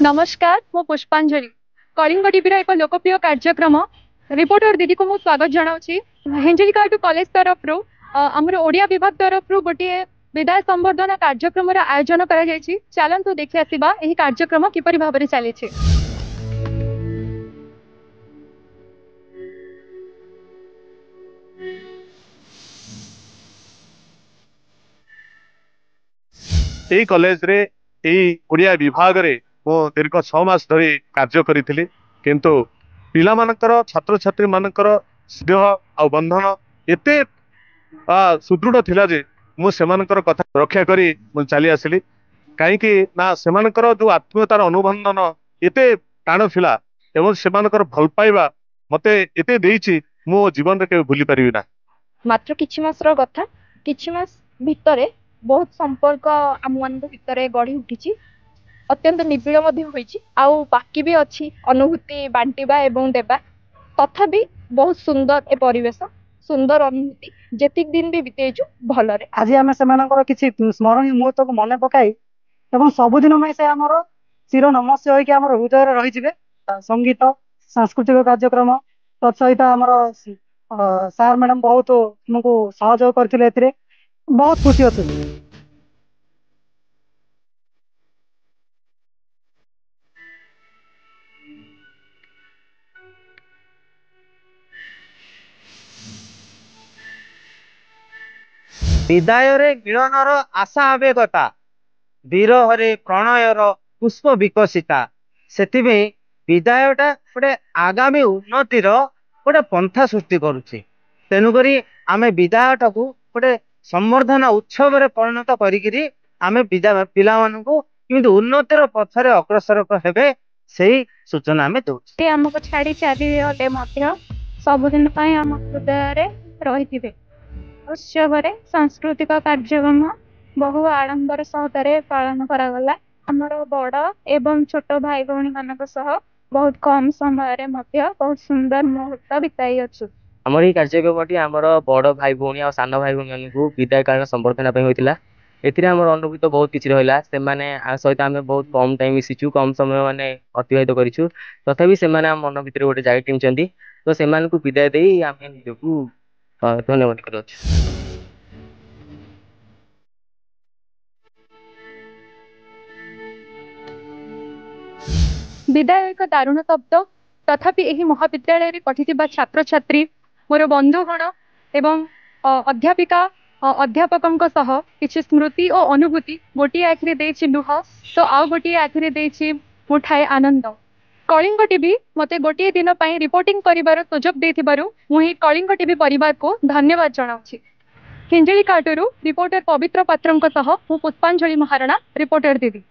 नमस्कार मो पुष्पांजलि कलिंग टीवी एक लोकप्रिय कार्यक्रम रिपोर्टर दीदी को मुझे स्वागत जनावि हिंजिलिकाटू कॉलेज तरफ आमर ओडिया विभाग तरफ गोटे विदाय संवर्धना कार्यक्रम आयोजन कर चलतु देखि आसिबा एही कार्यक्रम किपरि भाबरे चली कॉलेज रे ओडिया विभाग रे मो दीर्घ 6 मास धरी कार्य करी किंतु पिला मानकर छात्र छात्री मानकर स्नेह आ बंधन एते सुदृढ़ थिला जे मु सेमानकर कथा रक्षा करी मु चली आसिली कहीं ना सेमानकर जो आत्मीयतार अनुबंधन एते टाण थिला एवं सेमानकर भल पाइबा मते एते देइछि मो जीवन रे के भूली परिबि ना। मात्र किछि मासर कथा किछि मास भितरे बहुत संपर्क आम मान भितर गढ़ी उठी अत्यंत निबिड़ बाकी भी अच्छी अनुभूति बांटिबा एवं देबा तथापि बहुत सुंदर ए परिवेश सुंदर अनुभूति जेतिक दिन भी बितेजु भलरे आज आम से किसी स्मरणीय मुहूर्त को मन पकाई एवं सबुदिन में से आमर चिर नमस्य होइके आमर हृदय रही संगीत सांस्कृतिक कार्यक्रम तत्सहित आमर सार मैडम बहुत तुमको सहयोग करते बहुत खुशी अच्छे। विदाय मिलनर आशा आवेगता विरहरे प्रणयर पुष्प विकसिता से विदायटा गोटे आगामी उन्नतिर गोटे पंथा सृष्टि करुचे तेणुक आम विदायटा को गोटे संवर्धना उत्सव रे परिणत करी आम पिला उन्नतिर पथरे अग्रसर हेबे सही सूचना आम दौचे आमको छाड़ी चली सबुदिन आम हृदय रही उत्सव सांस्कृतिक कार्यक्रम बहु आडंबर सहकारे पालन करागला आमर बड़ एवं छोट भाई भौणी मान बहुत कम समय बहुत सुंदर मुहूर्त बिताई अच्छु। आमर ये कार्यक्रम आमर बड़ भाई भौणी और सान भाई भौणी को विदाय कालीन संबर्धना होता एम अनुभूति बहुत किसी रहा से सहित आम बहुत कम टाइम मिशीचु कम समय माने अतिबाहित करूँ तथापि से मन भर गोटे जगह टीमती तो से विदाय दे आम निजक धन्यवाद कर विदाय एक दारुण शब्द तथापि यही महाविद्यालय कटि छात्र छात्री मोर बंधुगण एवं अध्यापिका अध्यापकों किसी स्मृति और अनुभूति गोटे आखिरी देछि लुह तो आउ गोटे आखिरी देछि मुठाए आनंद। कलिंग टीवी मते गोटे दिन रिपोर्टिंग करिवार सुजोग देथिबारु मुही कलिंग टीवी परिवार को धन्यवाद जनाउछि। हिंजिलिकाटूरु रिपोर्टर पवित्र पात्रंक सह मु पुष्पांजलि महाराणा रिपोर्टर दीदी।